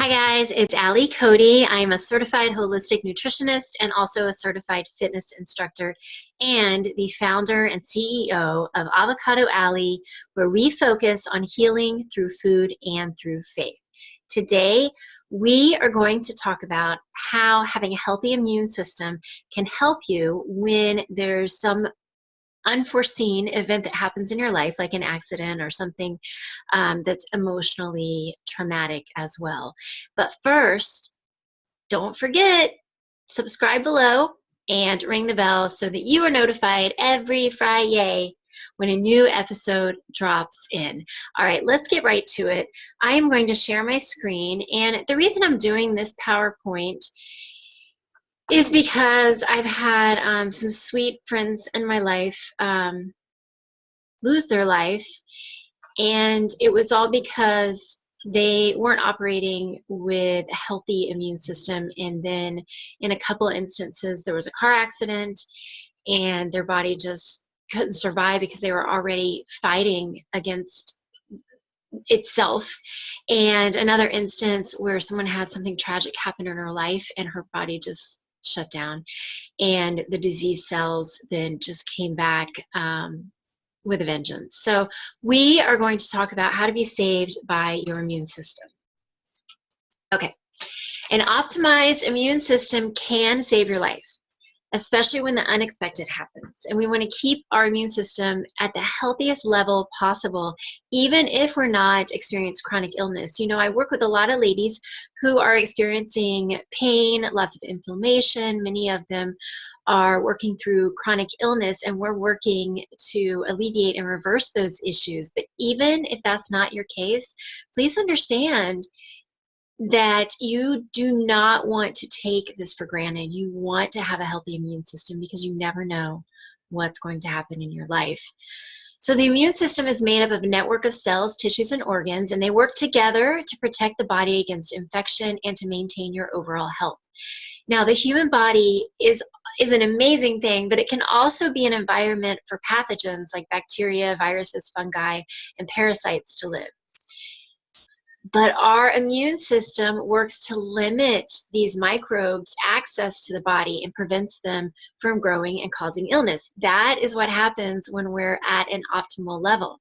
Hi guys, it's Allie Cody. I'm a certified holistic nutritionist and also a certified fitness instructor and the founder and CEO of Avocado Alley, where we focus on healing through food and through faith. Today, we are going to talk about how having a healthy immune system can help you when there's some unforeseen event that happens in your life, like an accident or something that's emotionally traumatic as well. But first, don't forget, subscribe below and ring the bell so that you are notified every Friday when a new episode drops in. All right, let's get right to it. I am going to share my screen, and the reason I'm doing this PowerPoint is because I've had some sweet friends in my life lose their life, and it was all because they weren't operating with a healthy immune system. And then in a couple of instances, there was a car accident and their body just couldn't survive because they were already fighting against itself. And another instance where someone had something tragic happen in her life and her body just shut down, and the disease cells then just came back with a vengeance. So we are going to talk about how to be saved by your immune system. Okay, an optimized immune system can save your life, especially when the unexpected happens. And we want to keep our immune system at the healthiest level possible, even if we're not experiencing chronic illness. You know, I work with a lot of ladies who are experiencing pain, lots of inflammation. Many of them are working through chronic illness, and we're working to alleviate and reverse those issues. But even if that's not your case, please understand that you do not want to take this for granted. You want to have a healthy immune system because you never know what's going to happen in your life. So the immune system is made up of a network of cells, tissues, and organs, and they work together to protect the body against infection and to maintain your overall health. Now, the human body is an amazing thing, but it can also be an environment for pathogens like bacteria, viruses, fungi, and parasites to live. But our immune system works to limit these microbes' access to the body and prevents them from growing and causing illness. That is what happens when we're at an optimal level.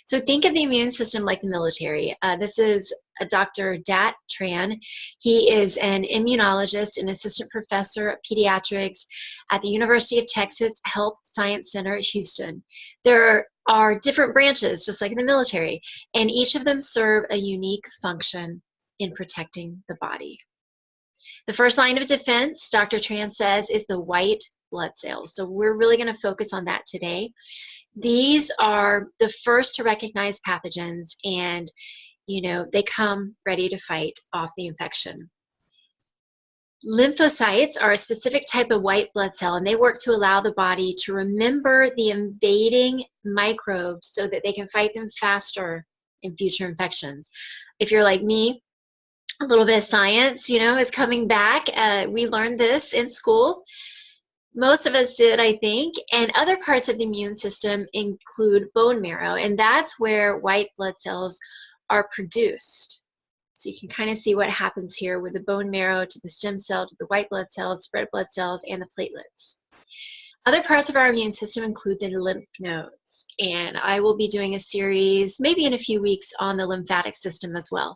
So think of the immune system like the military. This is Dr. Dat Tran. He is an immunologist and assistant professor of pediatrics at the University of Texas Health Science Center at Houston. There are different branches, just like in the military, and each of them serve a unique function in protecting the body. The first line of defense, Dr. Tran says, is the white blood cells. So we're really going to focus on that today. These are the first to recognize pathogens, and they come ready to fight off the infection. Lymphocytes are a specific type of white blood cell, and they work to allow the body to remember the invading microbes so that they can fight them faster in future infections. If you're like me, a little bit of science, is coming back. We learned this in school. Most of us did, I think. And other parts of the immune system include bone marrow, and that's where white blood cells are produced. So you can kind of see what happens here with the bone marrow to the stem cell to the white blood cells, red blood cells, and the platelets. Other parts of our immune system include the lymph nodes, and I will be doing a series maybe in a few weeks on the lymphatic system as well.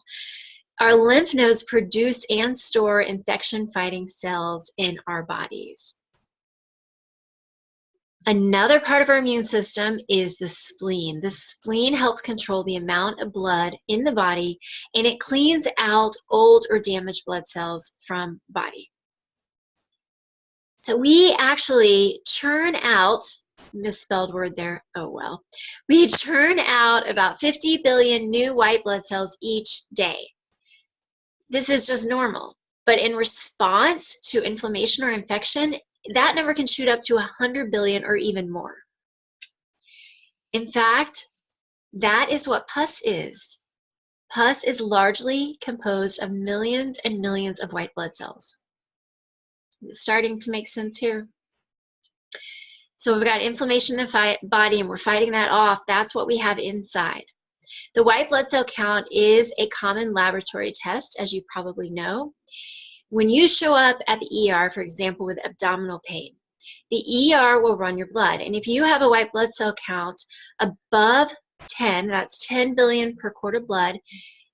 Our lymph nodes produce and store infection-fighting cells in our bodies. Another part of our immune system is the spleen. The spleen helps control the amount of blood in the body, and it cleans out old or damaged blood cells from the body. So we actually churn out, misspelled word there, oh well. We churn out about 50 billion new white blood cells each day. This is just normal. But in response to inflammation or infection, that number can shoot up to 100 billion or even more. In fact, that is what pus is. Pus is largely composed of millions and millions of white blood cells. Is it starting to make sense here? So we've got inflammation in the body and we're fighting that off. That's what we have inside. The white blood cell count is a common laboratory test, as you probably know. When you show up at the ER, for example, with abdominal pain, the ER will run your blood. And if you have a white blood cell count above 10, that's 10 billion per quart of blood,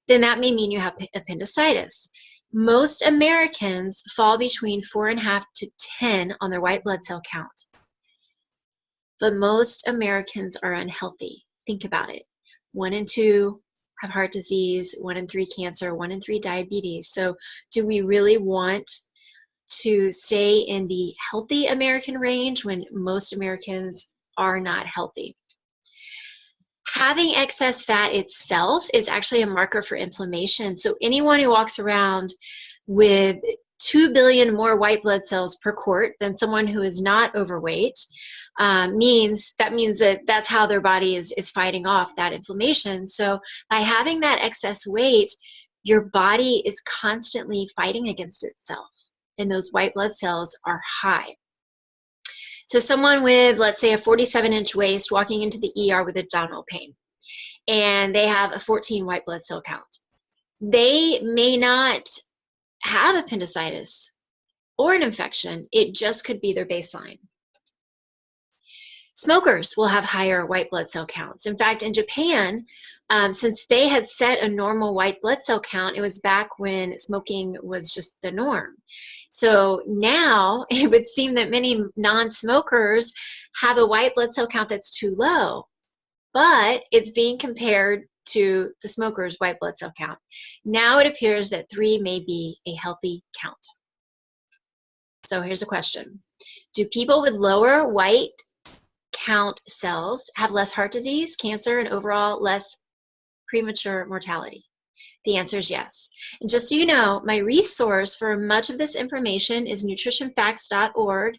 then that may mean you have appendicitis. Most Americans fall between 4.5 to 10 on their white blood cell count. But most Americans are unhealthy. Think about it. 1 in 2 have heart disease, 1 in 3 cancer, 1 in 3 diabetes. So do we really want to stay in the healthy American range when most Americans are not healthy? Having excess fat itself is actually a marker for inflammation. So anyone who walks around with 2 billion more white blood cells per quart than someone who is not overweight means that that's how their body is fighting off that inflammation. So by having that excess weight, your body is constantly fighting against itself, and those white blood cells are high. So someone with, let's say, a 47-inch waist walking into the ER with abdominal pain, and they have a 14 white blood cell count, they may not have appendicitis or an infection. It just could be their baseline. Smokers will have higher white blood cell counts. In fact, in Japan, since they had set a normal white blood cell count, it was back when smoking was just the norm. So now it would seem that many non-smokers have a white blood cell count that's too low, but it's being compared to the smoker's white blood cell count. Now it appears that 3 may be a healthy count. So here's a question. Do people with lower white count cells have less heart disease, cancer, and overall less premature mortality? The answer is yes. And just so you know, my resource for much of this information is nutritionfacts.org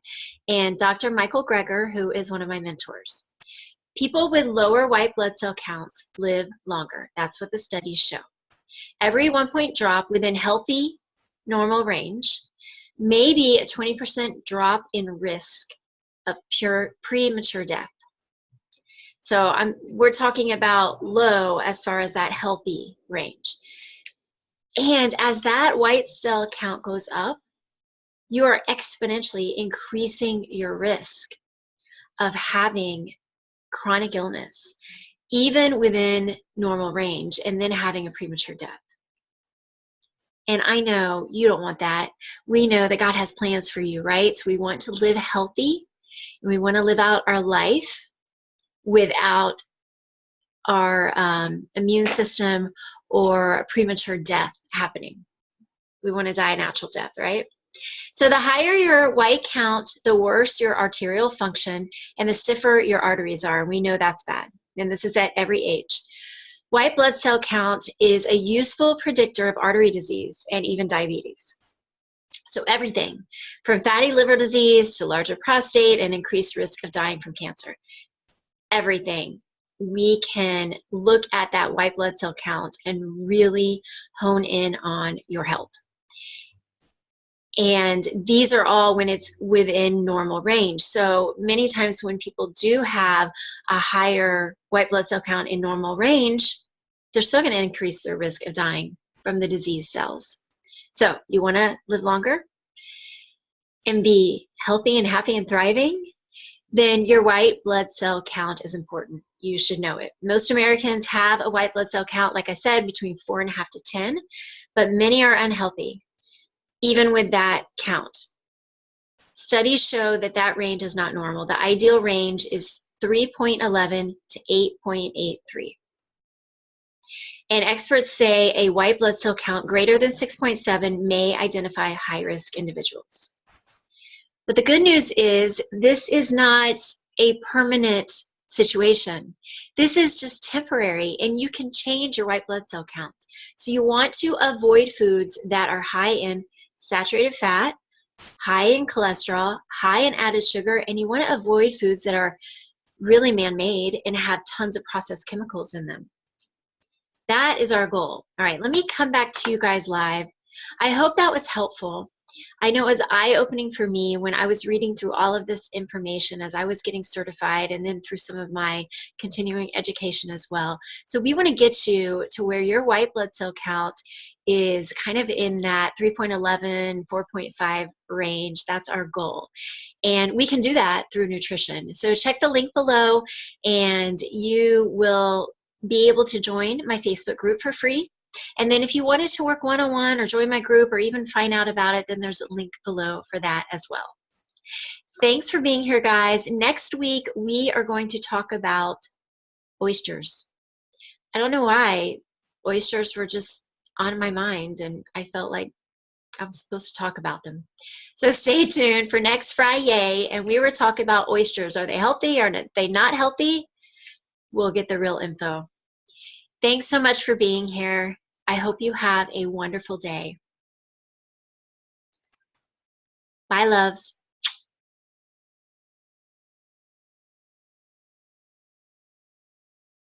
and Dr. Michael Greger, who is one of my mentors. People with lower white blood cell counts live longer. That's what the studies show. Every 1-point drop within healthy, normal range may be a 20% drop in risk of premature death. So we're talking about low as far as that healthy range. And as that white cell count goes up, you are exponentially increasing your risk of having chronic illness, even within normal range, and then having a premature death. And I know you don't want that. We know that God has plans for you, right? So we want to live healthy, and we want to live out our life without our immune system or a premature death happening. We want to die a natural death, right? So the higher your white count, the worse your arterial function and the stiffer your arteries are. We know that's bad. And this is at every age. White blood cell count is a useful predictor of artery disease and even diabetes. So everything from fatty liver disease to larger prostate and increased risk of dying from cancer. Everything. We can look at that white blood cell count and really hone in on your health. And these are all when it's within normal range. So many times when people do have a higher white blood cell count in normal range, they're still going to increase their risk of dying from the disease cells. So you want to live longer and be healthy and happy and thriving, then your white blood cell count is important. You should know it. Most Americans have a white blood cell count, like I said, between 4.5 to 10, but many are unhealthy, even with that count. Studies show that that range is not normal. The ideal range is 3.11 to 8.83. And experts say a white blood cell count greater than 6.7 may identify high-risk individuals. But the good news is this is not a permanent situation. This is just temporary, and you can change your white blood cell count. So you want to avoid foods that are high in saturated fat, high in cholesterol, high in added sugar, and you want to avoid foods that are really man-made and have tons of processed chemicals in them. That is our goal. All right, let me come back to you guys live. I hope that was helpful. I know it was eye-opening for me when I was reading through all of this information as I was getting certified, and then through some of my continuing education as well. So we want to get you to where your white blood cell count is kind of in that 3.11, 4.5 range. That's our goal. And we can do that through nutrition. So check the link below and you will be able to join my Facebook group for free. And then if you wanted to work one-on-one or join my group or even find out about it, then there's a link below for that as well. Thanks for being here, guys. Next week, we are going to talk about oysters. I don't know why oysters were just on my mind, and I felt like I'm supposed to talk about them. So stay tuned for next Friday, and we will talk about oysters. Are they healthy or are they not healthy? We'll get the real info. Thanks so much for being here. I hope you have a wonderful day. Bye, loves.